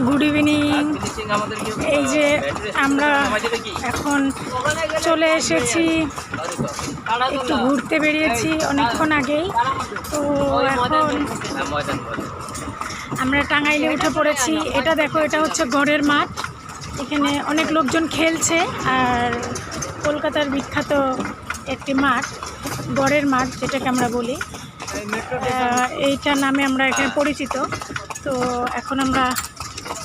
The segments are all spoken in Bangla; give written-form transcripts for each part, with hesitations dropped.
Good evening. এই যে আমরা এখন চলে এসেছি, একটু ঘুরতে বেরিয়েছি অনেকক্ষণ আগেই। তো এখন আমরা টাঙ্গাইলে উঠে পড়েছি। এটা দেখো, এটা হচ্ছে গড়ের মাঠ। এখানে অনেক লোকজন খেলছে। আর কলকাতার বিখ্যাত একটি মাঠ, গড়ের মাঠ যেটাকে আমরা বলি, এইটার নামে আমরা এখানে পরিচিত। তো এখন আমরা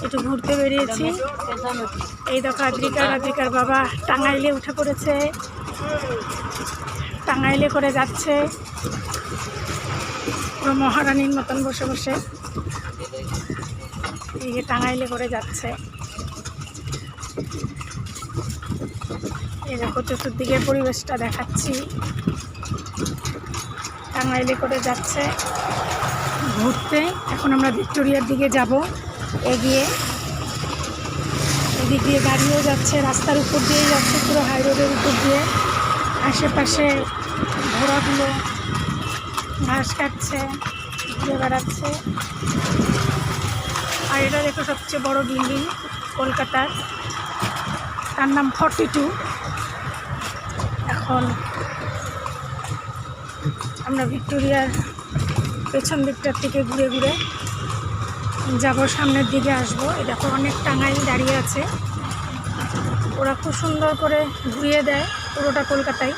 একটু ঘুরতে বেরিয়েছি। এই দেখো আদ্রিকার বাবা টাঙ্গাইলে উঠে পড়েছে, টাঙ্গাইলে করে যাচ্ছে পুরো মহারানীর মতন বসে বসে। এই যে টাঙ্গাইলে করে যাচ্ছে। এই দেখো চতুর্দিকের পরিবেশটা দেখাচ্ছি। টাঙ্গাইলে করে যাচ্ছে ঘুরতে। এখন আমরা ভিক্টোরিয়ার দিকে যাব এগিয়ে। এদিক দিয়ে গাড়িও যাচ্ছে, রাস্তার উপর দিয়েই যাচ্ছে, পুরো হাই রোডের উপর দিয়ে। আশেপাশে ঘোড়াগুলো ঘাস কাটছে, ঘুরে বেড়াচ্ছে। আর এটা দেখো সবচেয়ে বড় বিল্ডিং কলকাতার, তার নাম 42। এখন আমরা ভিক্টোরিয়ার পেছন দিকটার থেকে ঘুরে ঘুরে যাব, সামনের দিকে আসবো। এই দেখো অনেক টাঙ্গাইল দাঁড়িয়ে আছে, ওরা খুব সুন্দর করে ঘুরিয়ে দেয় পুরোটা কলকাতায়।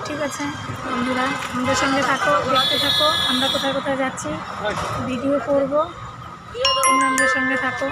ঠিক আছে বন্ধুরা, আমাদের সঙ্গে থাকো, দেখতে থাকো আমরা কোথায় কোথায় যাচ্ছি, ভিডিও করব, তোমরা আমাদের সঙ্গে থাকো।